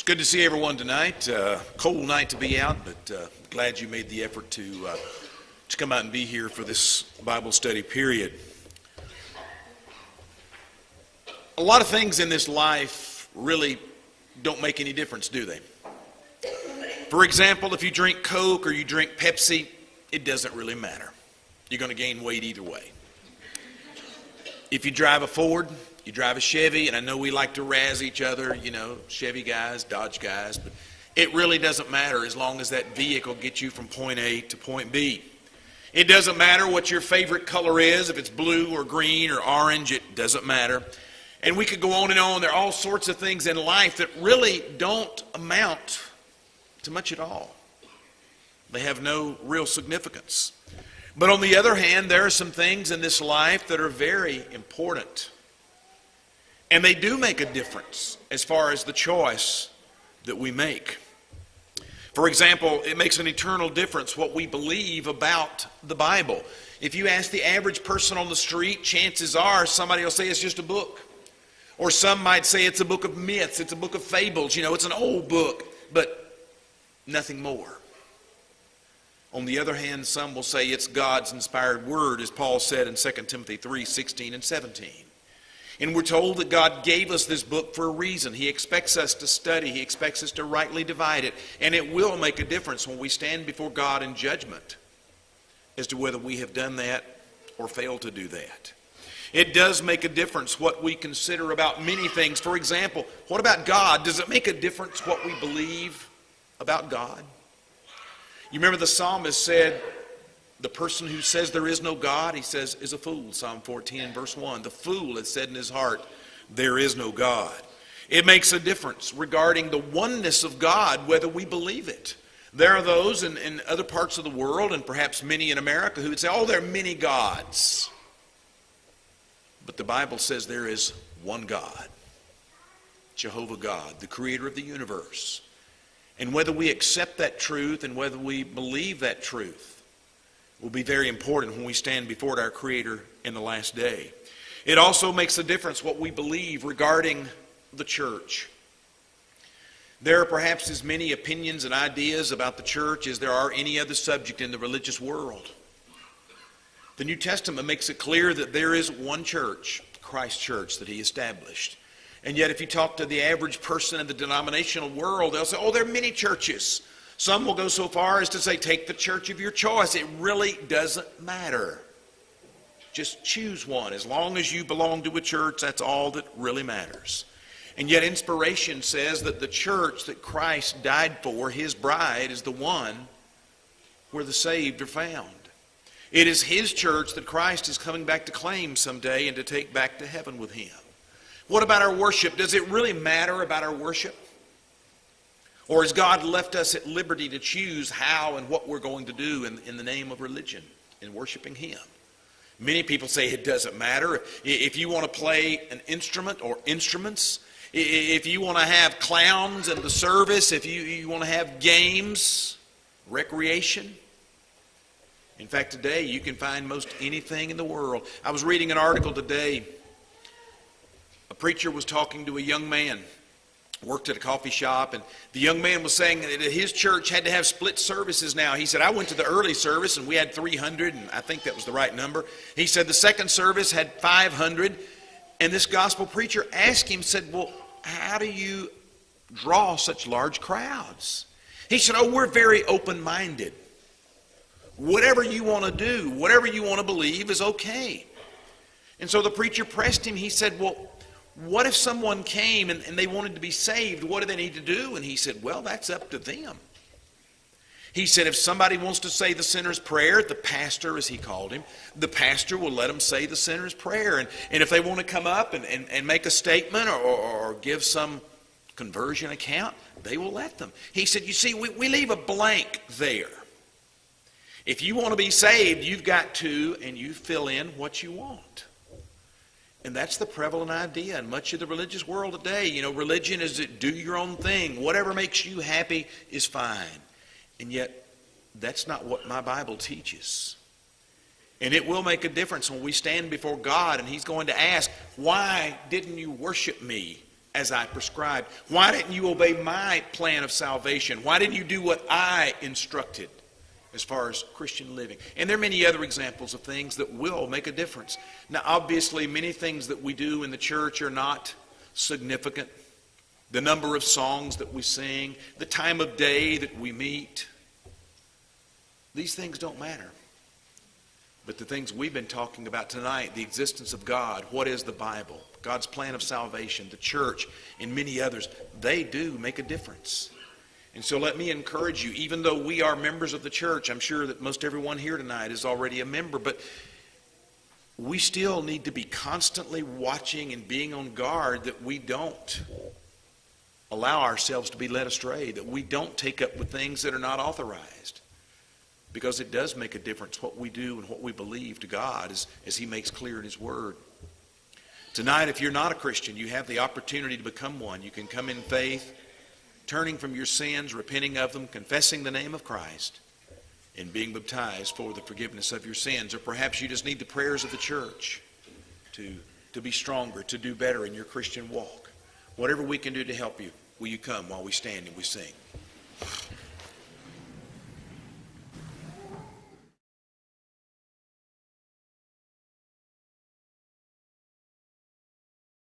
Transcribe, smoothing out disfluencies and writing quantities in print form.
It's good to see everyone tonight. Cold night to be out, but glad you made the effort to come out and be here for this Bible study period. A lot of things in this life really don't make any difference, do they? For example, if you drink Coke or you drink Pepsi, it doesn't really matter. You're going to gain weight either way. If you drive a Ford, you drive a Chevy, and I know we like to razz each other, Chevy guys, Dodge guys, but it really doesn't matter as long as that vehicle gets you from point A to point B. It doesn't matter what your favorite color is, if it's blue or green or orange, it doesn't matter. And we could go on and on. There are all sorts of things in life that really don't amount to much at all. They have no real significance. But on the other hand, there are some things in this life that are very important. And they do make a difference as far as the choice that we make. For example, it makes an eternal difference what we believe about the Bible. If you ask the average person on the street, chances are somebody will say it's just a book. Or some might say it's a book of myths, it's a book of fables, it's an old book, but nothing more. On the other hand, some will say it's God's inspired word, as Paul said in 2 Timothy 3:16 and 17. And we're told that God gave us this book for a reason. He expects us to study. He expects us to rightly divide it. And it will make a difference when we stand before God in judgment as to whether we have done that or failed to do that. It does make a difference what we consider about many things. For example, what about God? Does it make a difference what we believe about God? You remember the psalmist said, the person who says there is no God, he says, is a fool. Psalm 14 and verse 1. The fool has said in his heart, there is no God. It makes a difference regarding the oneness of God, whether we believe it. There are those in other parts of the world, and perhaps many in America, who would say, there are many gods. But the Bible says there is one God, Jehovah God, the creator of the universe. And whether we accept that truth and whether we believe that truth will be very important when we stand before our Creator in the last day. It also makes a difference what we believe regarding the church. There are perhaps as many opinions and ideas about the church as there are any other subject in the religious world. The New Testament makes it clear that there is one church, Christ's church, that He established. And yet if you talk to the average person in the denominational world, they'll say, there are many churches. Some will go so far as to say, take the church of your choice. It really doesn't matter. Just choose one. As long as you belong to a church, that's all that really matters. And yet inspiration says that the church that Christ died for, His bride, is the one where the saved are found. It is His church that Christ is coming back to claim someday and to take back to heaven with Him. What about our worship? Does it really matter about our worship? Or has God left us at liberty to choose how and what we're going to do in the name of religion, in worshiping Him? Many people say it doesn't matter. If you want to play an instrument or instruments, if you want to have clowns in the service, if you want to have games, recreation. In fact, today you can find most anything in the world. I was reading an article today. A preacher was talking to a young man, worked at a coffee shop, and the young man was saying that his church had to have split services now. He said, I went to the early service and we had 300, and I think that was the right number. He said the second service had 500, and this gospel preacher asked him, said, well, how do you draw such large crowds? He said, we're very open-minded. Whatever you want to do, whatever you want to believe is okay. And so the preacher pressed him. He said, well, what if someone came and they wanted to be saved? What do they need to do? And he said, well, that's up to them. He said, if somebody wants to say the sinner's prayer, the pastor, as he called him, the pastor will let them say the sinner's prayer. And if they want to come up and make a statement or give some conversion account, they will let them. He said, you see, we leave a blank there. If you want to be saved, you've got to, and you fill in what you want. And that's the prevalent idea in much of the religious world today. Religion is to do your own thing. Whatever makes you happy is fine. And yet, that's not what my Bible teaches. And it will make a difference when we stand before God and He's going to ask, why didn't you worship me as I prescribed? Why didn't you obey my plan of salvation? Why didn't you do what I instructed as far as Christian living? And there are many other examples of things that will make a difference. Now, obviously, many things that we do in the church are not significant. The number of songs that we sing, the time of day that we meet, these things don't matter. But the things we've been talking about tonight, the existence of God, what is the Bible, God's plan of salvation, the church, and many others, they do make a difference. And so let me encourage you, even though we are members of the church, I'm sure that most everyone here tonight is already a member, but we still need to be constantly watching and being on guard that we don't allow ourselves to be led astray, that we don't take up with things that are not authorized. Because it does make a difference what we do and what we believe to God as He makes clear in His Word. Tonight, if you're not a Christian, you have the opportunity to become one. You can come in faith, turning from your sins, repenting of them, confessing the name of Christ, and being baptized for the forgiveness of your sins. Or perhaps you just need the prayers of the church to be stronger, to do better in your Christian walk. Whatever we can do to help you, will you come while we stand and we sing?